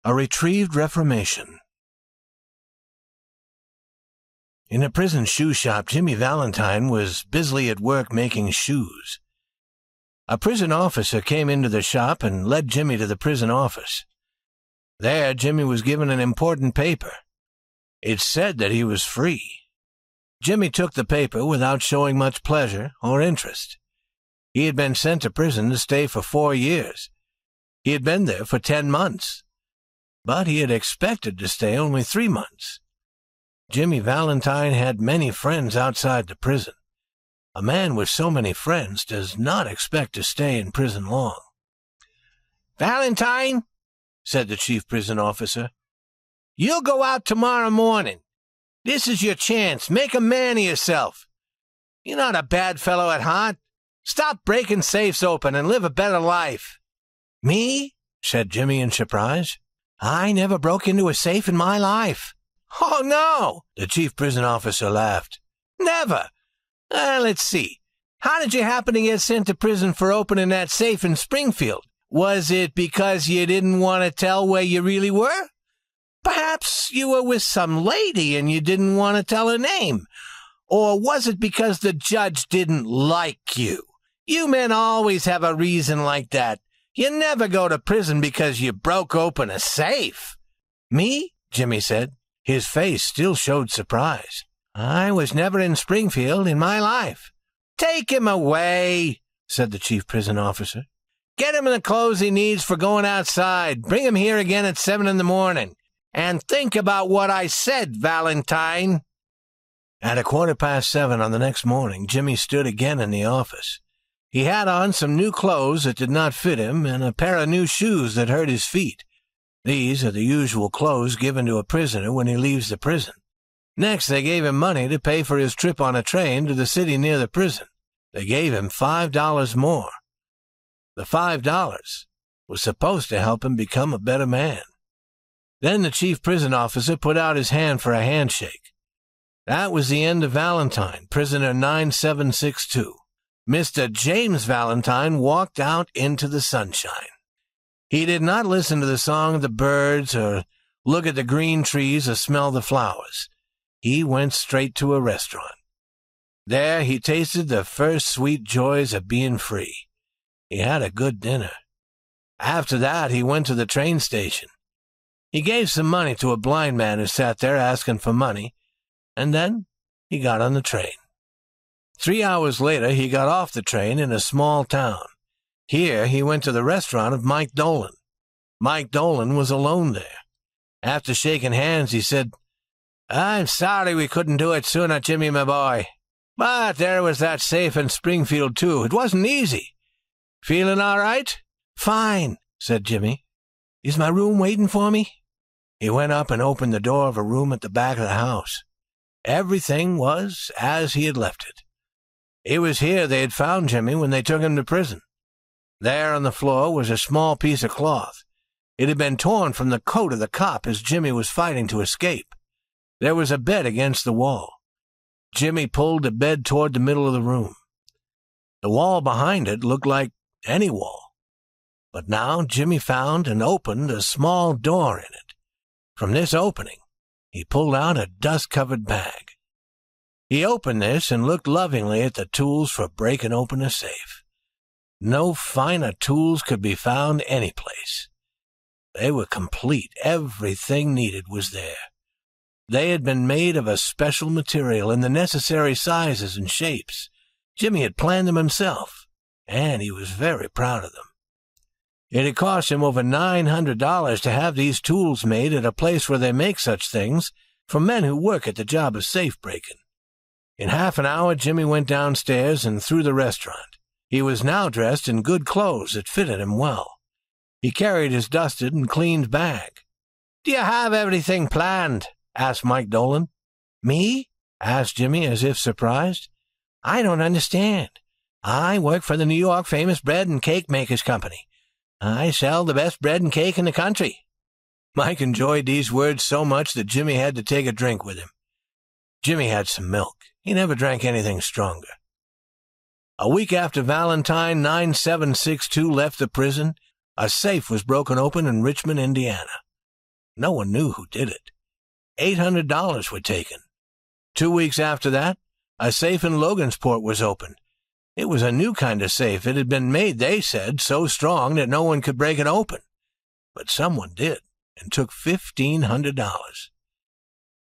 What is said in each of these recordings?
A retrieved reformation. In a prison shoe shop, Jimmy Valentine was busily at work making shoes. A prison officer came into the shop and led Jimmy to the prison office. There, Jimmy was given an important paper. It said that he was free. Jimmy took the paper without showing much pleasure or interest. He had been sent to prison to stay for 4 years. He had been there for 10 months. But he had expected to stay only 3 months. Jimmy Valentine had many friends outside the prison. A man with so many friends does not expect to stay in prison long. "Valentine," said the chief prison officer, "you'll go out tomorrow morning. This is your chance. Make a man of yourself. You're not a bad fellow at heart. Stop breaking safes open and live a better life." "Me?" said Jimmy in surprise. "I never broke into a safe in my life." "Oh, no," the chief prison officer laughed. "Never. Let's see. How did you happen to get sent to prison for opening that safe in Springfield? Was it because you didn't want to tell where you really were? Perhaps you were with some lady and you didn't want to tell her name. Or was it because the judge didn't like you? You men always have a reason like that. You never go to prison because you broke open a safe." "Me?" Jimmy said. His face still showed surprise. "I was never in Springfield in my life." "Take him away," said the chief prison officer. "Get him the clothes he needs for going outside. Bring him here again at 7 in the morning. And think about what I said, Valentine." At 7:15 on the next morning, Jimmy stood again in the office. He had on some new clothes that did not fit him and a pair of new shoes that hurt his feet. These are the usual clothes given to a prisoner when he leaves the prison. Next, they gave him money to pay for his trip on a train to the city near the prison. They gave him $5 more. The $5 was supposed to help him become a better man. Then the chief prison officer put out his hand for a handshake. That was the end of Valentine, prisoner 9762. Mr. James Valentine walked out into the sunshine. He did not listen to the song of the birds or look at the green trees or smell the flowers. He went straight to a restaurant. There he tasted the first sweet joys of being free. He had a good dinner. After that, he went to the train station. He gave some money to a blind man who sat there asking for money, and then he got on the train. 3 hours later, he got off the train in a small town. Here, he went to the restaurant of Mike Dolan. Mike Dolan was alone there. After shaking hands, he said, "I'm sorry we couldn't do it sooner, Jimmy, my boy. But there was that safe in Springfield, too. It wasn't easy. Feeling all right?" "Fine," said Jimmy. "Is my room waiting for me?" He went up and opened the door of a room at the back of the house. Everything was as he had left it. It was here they had found Jimmy when they took him to prison. There on the floor was a small piece of cloth. It had been torn from the coat of the cop as Jimmy was fighting to escape. There was a bed against the wall. Jimmy pulled the bed toward the middle of the room. The wall behind it looked like any wall. But now Jimmy found and opened a small door in it. From this opening, he pulled out a dust-covered bag. He opened this and looked lovingly at the tools for breaking open a safe. No finer tools could be found any place. They were complete. Everything needed was there. They had been made of a special material in the necessary sizes and shapes. Jimmy had planned them himself, and he was very proud of them. It had cost him over $900 to have these tools made at a place where they make such things for men who work at the job of safe-breaking. In half an hour, Jimmy went downstairs and through the restaurant. He was now dressed in good clothes that fitted him well. He carried his dusted and cleaned bag. "Do you have everything planned?" asked Mike Dolan. "Me?" asked Jimmy as if surprised. "I don't understand. I work for the New York Famous Bread and Cake Makers Company. I sell the best bread and cake in the country." Mike enjoyed these words so much that Jimmy had to take a drink with him. Jimmy had some milk. He never drank anything stronger. A week after Valentine 9762 left the prison, a safe was broken open in Richmond, Indiana. No one knew who did it. $800 were taken. 2 weeks after that, a safe in Logansport was opened. It was a new kind of safe. It had been made, they said, so strong that no one could break it open. But someone did, and took $1,500.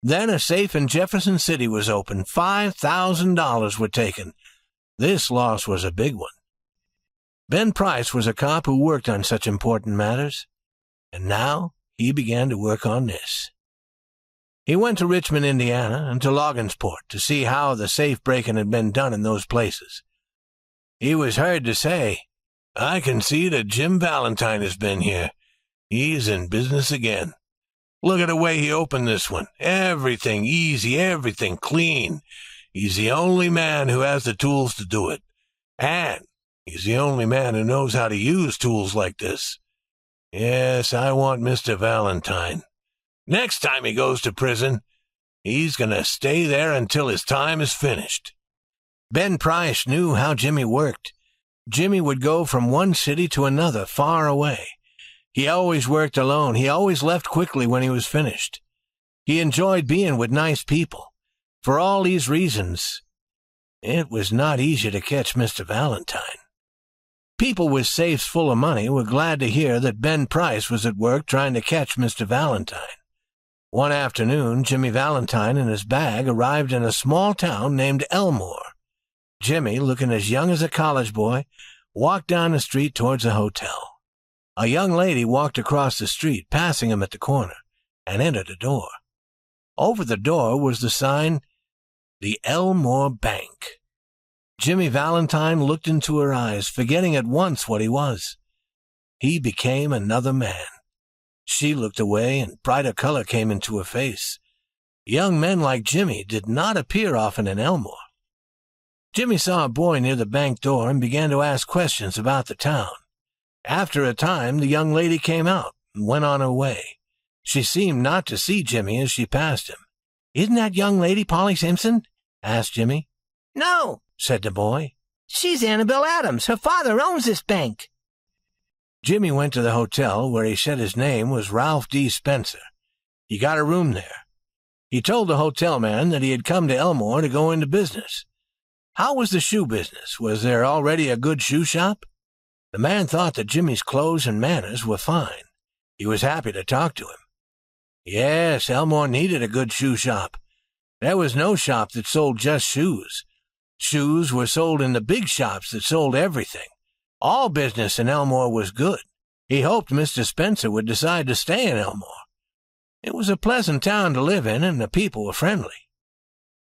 Then a safe in Jefferson City was opened. $5,000 were taken. This loss was a big one. Ben Price was a cop who worked on such important matters, and now he began to work on this. He went to Richmond, Indiana, and to Logansport to see how the safe-breaking had been done in those places. He was heard to say, "I can see that Jim Valentine has been here. He's in business again. Look at the way he opened this one. Everything easy, everything clean. He's the only man who has the tools to do it. And he's the only man who knows how to use tools like this. Yes, I want Mr. Valentine. Next time he goes to prison, he's going to stay there until his time is finished." Ben Price knew how Jimmy worked. Jimmy would go from one city to another far away. He always worked alone. He always left quickly when he was finished. He enjoyed being with nice people. For all these reasons, it was not easy to catch Mr. Valentine. People with safes full of money were glad to hear that Ben Price was at work trying to catch Mr. Valentine. One afternoon, Jimmy Valentine and his bag arrived in a small town named Elmore. Jimmy, looking as young as a college boy, walked down the street towards a hotel. A young lady walked across the street, passing him at the corner, and entered the door. Over the door was the sign, "The Elmore Bank." Jimmy Valentine looked into her eyes, forgetting at once what he was. He became another man. She looked away, and brighter color came into her face. Young men like Jimmy did not appear often in Elmore. Jimmy saw a boy near the bank door and began to ask questions about the town. After a time, the young lady came out and went on her way. She seemed not to see Jimmy as she passed him. "Isn't that young lady Polly Simpson?" asked Jimmy. "No," said the boy. "She's Annabelle Adams. Her father owns this bank." Jimmy went to the hotel, where he said his name was Ralph D. Spencer. He got a room there. He told the hotel man that he had come to Elmore to go into business. How was the shoe business? Was there already a good shoe shop? The man thought that Jimmy's clothes and manners were fine. He was happy to talk to him. Yes, Elmore needed a good shoe shop. There was no shop that sold just shoes. Shoes were sold in the big shops that sold everything. All business in Elmore was good. He hoped Mr. Spencer would decide to stay in Elmore. It was a pleasant town to live in, and the people were friendly.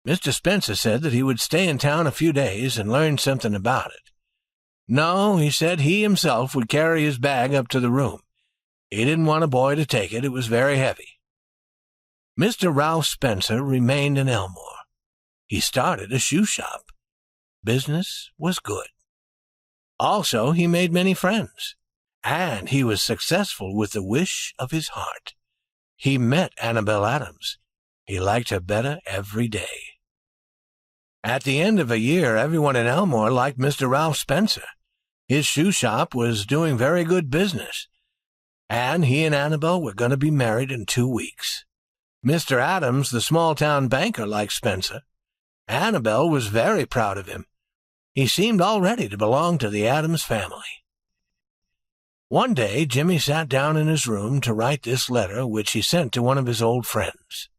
Mr. Spencer said that he would stay in town a few days and learn something about it. No, he said he himself would carry his bag up to the room. He didn't want a boy to take it. It was very heavy. Mr. Ralph Spencer remained in Elmore. He started a shoe shop. Business was good. Also, he made many friends, and he was successful with the wish of his heart. He met Annabelle Adams. He liked her better every day. At the end of a year, everyone in Elmore liked Mr. Ralph Spencer. His shoe shop was doing very good business, and he and Annabelle were going to be married in 2 weeks. Mr. Adams, the small-town banker, liked Spencer. Annabelle was very proud of him. He seemed already to belong to the Adams family. One day, Jimmy sat down in his room to write this letter, which he sent to one of his old friends.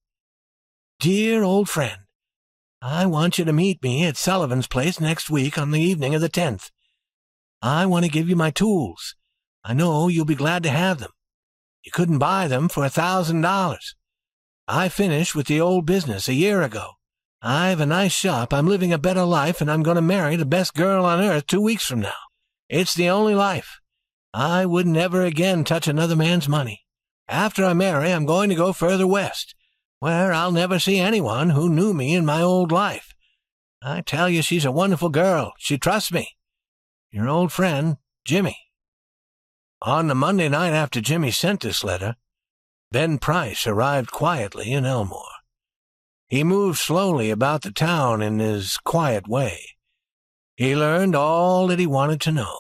"Dear old friend, I want you to meet me at Sullivan's place next week on the evening of the 10th. I want to give you my tools. I know you'll be glad to have them. You couldn't buy them for $1,000. I finished with the old business a year ago. I have a nice shop, I'm living a better life, and I'm going to marry the best girl on earth 2 weeks from now. It's the only life. I would never again touch another man's money. After I marry, I'm going to go further west, where I'll never see anyone who knew me in my old life. I tell you, she's a wonderful girl. She trusts me. Your old friend, Jimmy." On the Monday night after Jimmy sent this letter, Ben Price arrived quietly in Elmore. He moved slowly about the town in his quiet way. He learned all that he wanted to know.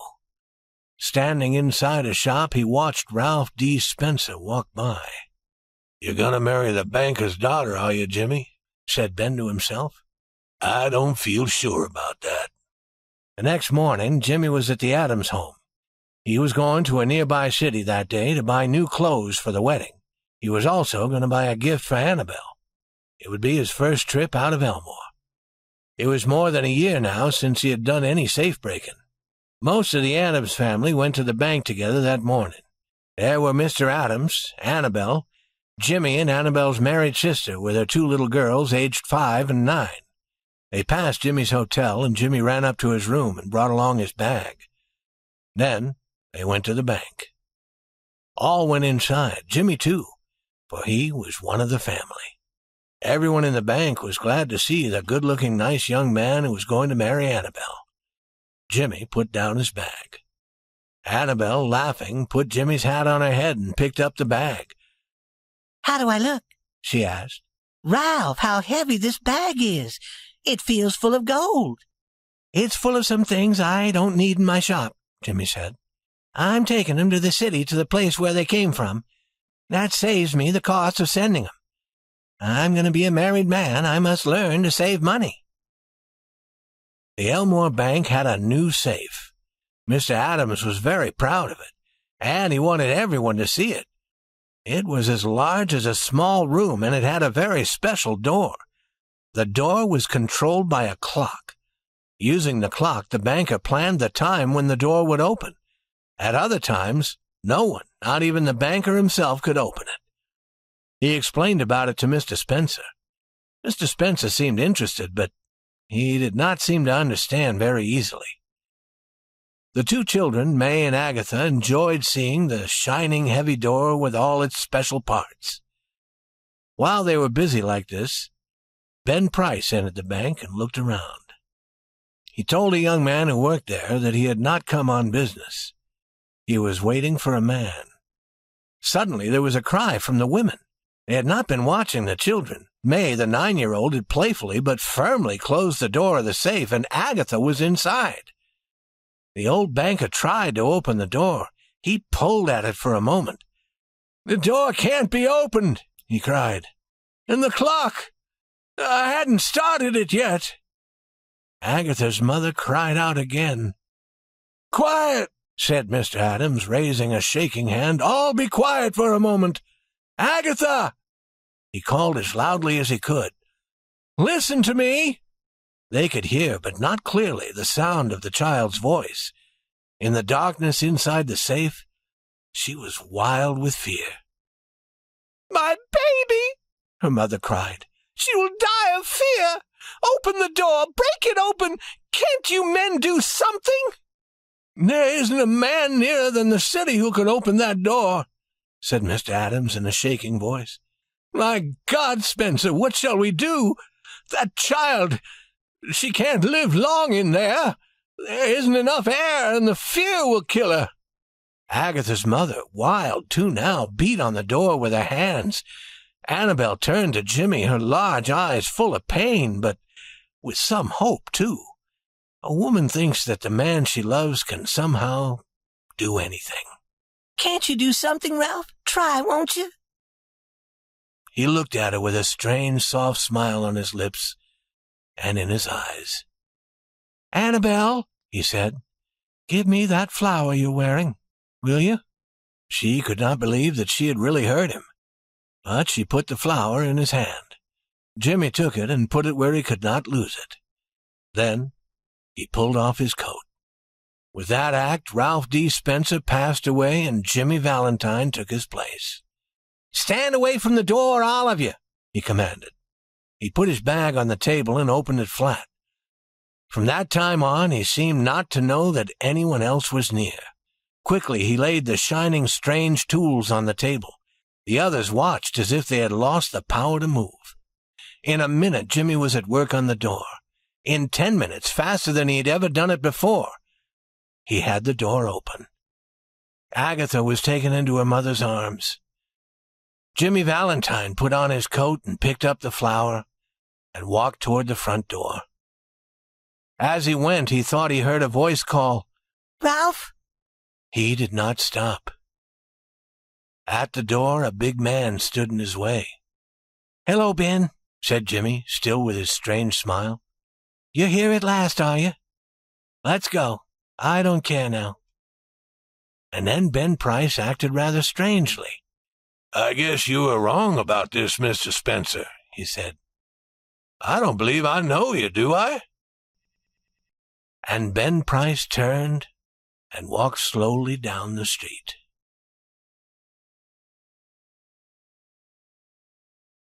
Standing inside a shop, he watched Ralph D. Spencer walk by. "You're going to marry the banker's daughter, are you, Jimmy?" said Ben to himself. "I don't feel sure about that." The next morning, Jimmy was at the Adams home. He was going to a nearby city that day to buy new clothes for the wedding. He was also going to buy a gift for Annabelle. It would be his first trip out of Elmore. It was more than a year now since he had done any safe-breaking. Most of the Adams family went to the bank together that morning. There were Mr. Adams, Annabelle, Jimmy and Annabelle's married sister with her 2 little girls aged 5 and 9. They passed Jimmy's hotel, and Jimmy ran up to his room and brought along his bag. Then they went to the bank. All went inside, Jimmy too, for he was one of the family. Everyone in the bank was glad to see the good-looking, nice young man who was going to marry Annabelle. Jimmy put down his bag. Annabelle, laughing, put Jimmy's hat on her head and picked up the bag. "How do I look?" she asked. "Ralph, how heavy this bag is. It feels full of gold." "It's full of some things I don't need in my shop," Jimmy said. "I'm taking them to the city, to the place where they came from. That saves me the cost of sending them. I'm going to be a married man. I must learn to save money." The Elmore Bank had a new safe. Mr. Adams was very proud of it, and he wanted everyone to see it. It was as large as a small room, and it had a very special door. The door was controlled by a clock. Using the clock, the banker planned the time when the door would open. At other times, no one, not even the banker himself, could open it. He explained about it to Mr. Spencer. Mr. Spencer seemed interested, but he did not seem to understand very easily. The 2 children, May and Agatha, enjoyed seeing the shining, heavy door with all its special parts. While they were busy like this, Ben Price entered the bank and looked around. He told a young man who worked there that he had not come on business. He was waiting for a man. Suddenly there was a cry from the women. They had not been watching the children. May, the 9-year-old, had playfully but firmly closed the door of the safe, and Agatha was inside. The old banker tried to open the door. He pulled at it for a moment. "The door can't be opened," he cried. "And the clock! I hadn't started it yet." Agatha's mother cried out again. "Quiet," said Mr. Adams, raising a shaking hand. "All be quiet for a moment. Agatha!" He called as loudly as he could. "Listen to me." They could hear, but not clearly, the sound of the child's voice. In the darkness inside the safe, she was wild with fear. "My baby!" her mother cried. "She will die of fear! Open the door! Break it open! Can't you men do something?" "There isn't a man nearer than the city who could open that door," said Mr. Adams in a shaking voice. "My God, Spencer, what shall we do? That child, she can't live long in there. There isn't enough air, and the fear will kill her." Agatha's mother, wild too now, beat on the door with her hands. Annabelle turned to Jimmy, her large eyes full of pain, but with some hope, too. A woman thinks that the man she loves can somehow do anything. "Can't you do something, Ralph? Try, won't you?" He looked at her with a strange, soft smile on his lips and in his eyes. "Annabelle," he said, "give me that flower you're wearing, will you?" She could not believe that she had really heard him, but she put the flower in his hand. Jimmy took it and put it where he could not lose it. Then he pulled off his coat. With that act, Ralph D. Spencer passed away, and Jimmy Valentine took his place. "Stand away from the door, all of you," he commanded. He put his bag on the table and opened it flat. From that time on, he seemed not to know that anyone else was near. Quickly, he laid the shining, strange tools on the table. The others watched as if they had lost the power to move. In a minute, Jimmy was at work on the door. In 10 minutes, faster than he had ever done it before, he had the door open. Agatha was taken into her mother's arms. Jimmy Valentine put on his coat and picked up the flower and walked toward the front door. As he went, he thought he heard a voice call, "Ralph?" He did not stop. At the door, a big man stood in his way. "Hello, Ben," said Jimmy, still with his strange smile. "You're here at last, are you? Let's go. I don't care now." And then Ben Price acted rather strangely. "I guess you were wrong about this, Mr. Spencer," he said. "I don't believe I know you, do I?" And Ben Price turned and walked slowly down the street.